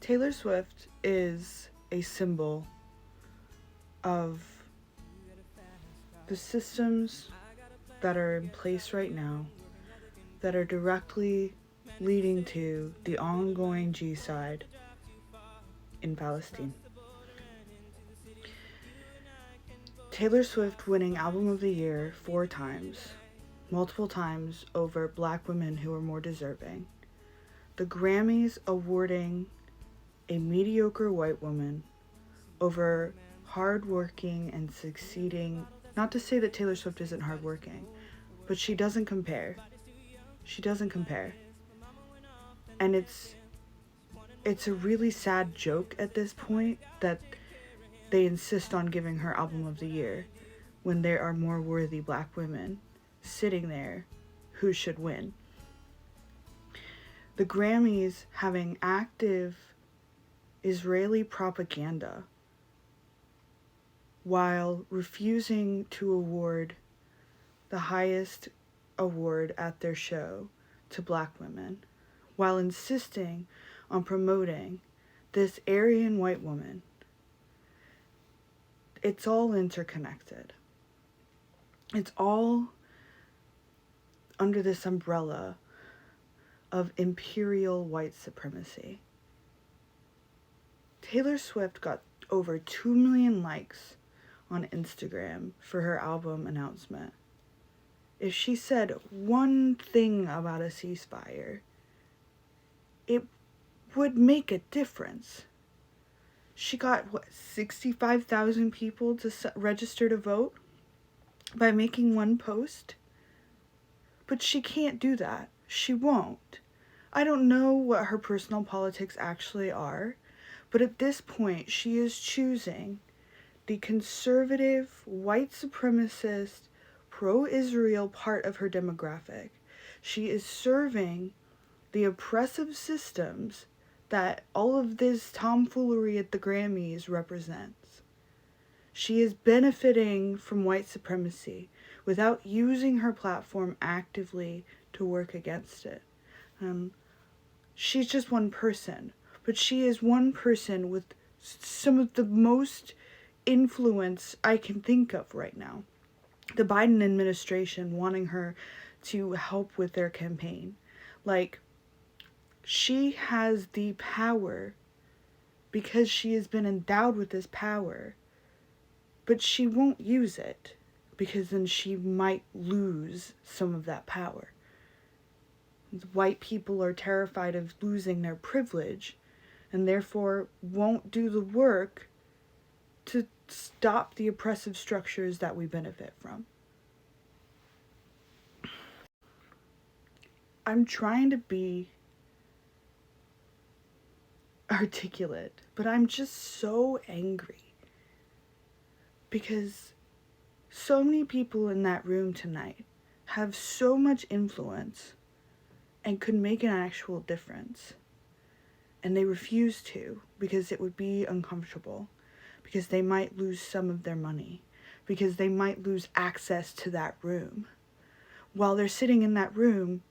Taylor Swift is a symbol of the systems that are in place right now that are directly leading to the ongoing g-cide in Palestine. Taylor Swift winning Album of the Year 4 times, multiple times over black women who are more deserving. The Grammys awarding a mediocre white woman over hardworking and succeeding. Not to say that Taylor Swift isn't hardworking, but she doesn't compare. She doesn't compare. And it's a really sad joke at this point that they insist on giving her Album of the Year when there are more worthy black women sitting there who should win. The Grammys having active Israeli propaganda while refusing to award the highest award at their show to black women, while insisting on promoting this Aryan white woman. It's all interconnected. It's all under this umbrella of imperial white supremacy. Taylor Swift got over 2 million likes on Instagram for her album announcement. If she said one thing about a ceasefire, it would make a difference. She got, 65,000 people to register to vote by making one post? But she can't do that. She won't. I don't know what her personal politics actually are, but at this point, she is choosing the conservative, white supremacist, pro-Israel part of her demographic. She is serving the oppressive systems that all of this tomfoolery at the Grammys represents. She is benefiting from white supremacy without using her platform actively to work against it. She's just one person, but she is one person with some of the most influence I can think of right now. The Biden administration wanting her to help with their campaign. Like, she has the power because she has been endowed with this power, but she won't use it because then she might lose some of that power. White people are terrified of losing their privilege and therefore won't do the work to stop the oppressive structures that we benefit from. I'm trying to be articulate, but I'm just so angry because so many people in that room tonight have so much influence and could make an actual difference, and they refuse to because it would be uncomfortable, because they might lose some of their money, because they might lose access to that room. While they're sitting in that room,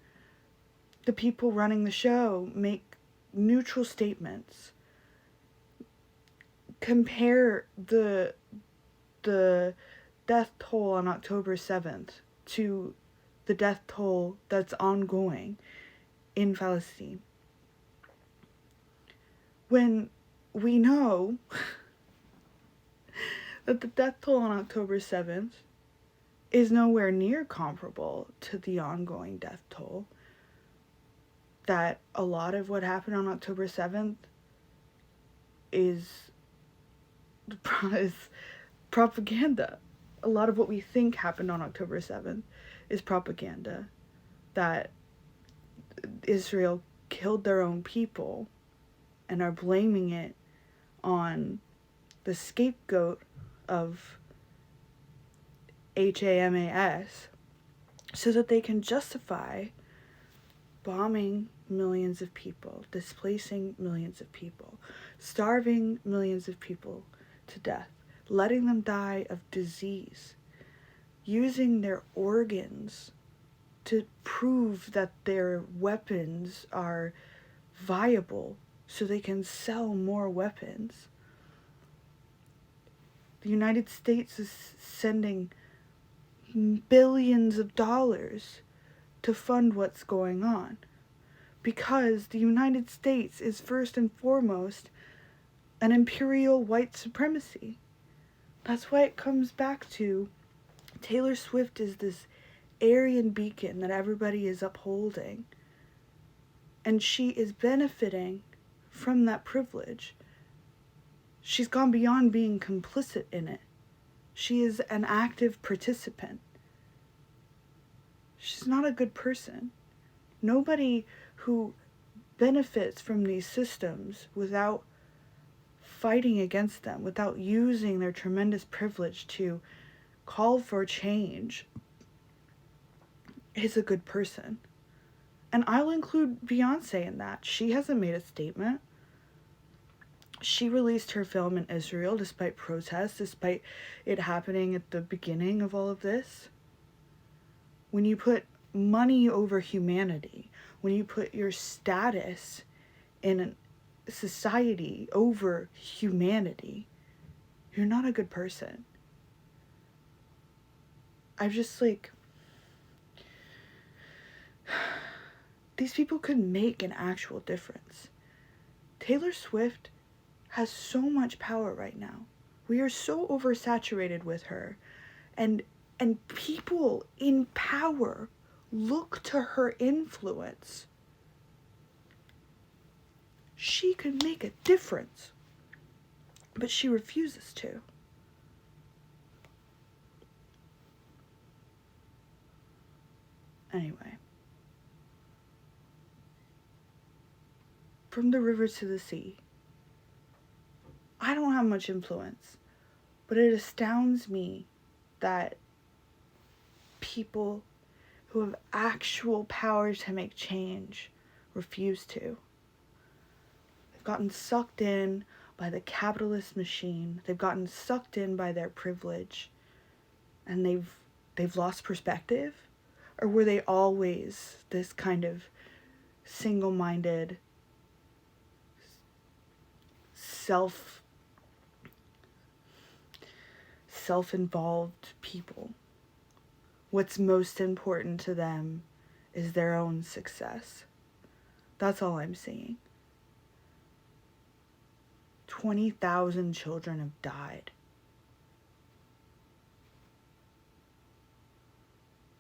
the people running the show make neutral statements, compare the death toll on October 7th to the death toll that's ongoing in Palestine. When we know that the death toll on October 7th is nowhere near comparable to the ongoing death toll, that a lot of what happened on October 7th is propaganda. A lot of what we think happened on October 7th is propaganda. That Israel killed their own people and are blaming it on the scapegoat of Hamas so that they can justify bombing millions of people, displacing millions of people, starving millions of people to death, letting them die of disease, using their organs to prove that their weapons are viable so they can sell more weapons. The United States is sending billions of dollars to fund what's going on, because the United States is first and foremost an imperial white supremacy. That's why it comes back to Taylor Swift is this Aryan beacon that everybody is upholding, and she is benefiting from that privilege. She's gone beyond being complicit in it. She is an active participant. She's not a good person. Nobody who benefits from these systems without fighting against them, without using their tremendous privilege to call for change, is a good person. And I'll include Beyonce in that. She hasn't made a statement. She released her film in Israel despite protests, despite it happening at the beginning of all of this. When you put money over humanity, when you put your status in society over humanity, you're not a good person. I'm just like, these people could make an actual difference. Taylor Swift has so much power right now. We are so oversaturated with her, and people in power look to her influence. She could make a difference, but she refuses to. Anyway, from the river to the sea. I don't have much influence, but it astounds me that people who have actual power to make change refuse to. They've gotten sucked in by the capitalist machine. They've gotten sucked in by their privilege, and they've lost perspective. Or were they always this kind of single-minded, self-involved people? What's most important to them is their own success. That's all I'm seeing. 20,000 children have died.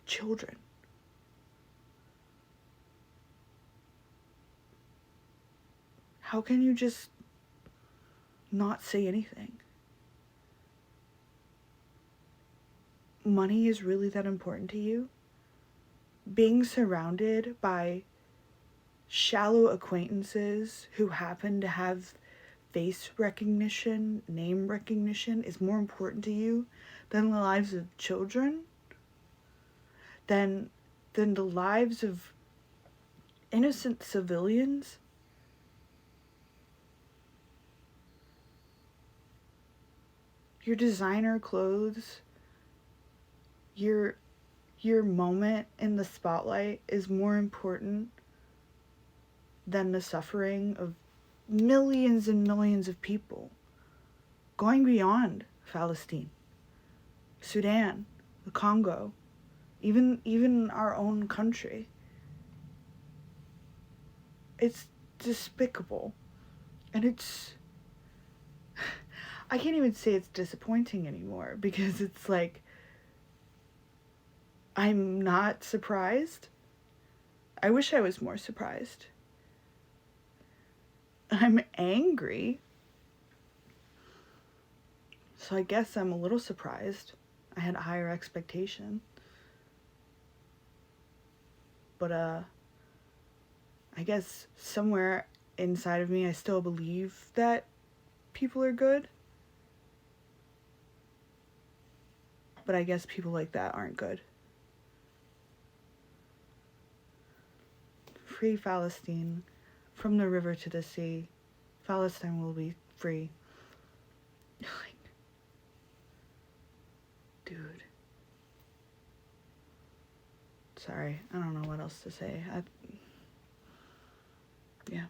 Children. How can you just not say anything? Money is really that important to you? Being surrounded by shallow acquaintances who happen to have face recognition, name recognition, is more important to you than the lives of children? Than the lives of innocent civilians? Your designer clothes, your moment in the spotlight is more important than the suffering of millions and millions of people going beyond Palestine, Sudan, the Congo, even our own country. It's despicable. And it's, I can't even say it's disappointing anymore, because it's like, I'm not surprised. I wish I was more surprised. I'm angry. So I guess I'm a little surprised. I had a higher expectation. But I guess somewhere inside of me I still believe that people are good. But I guess people like that aren't good. Free Palestine, from the river to the sea. Palestine will be free. Like, dude. Sorry, I don't know what else to say. Yeah.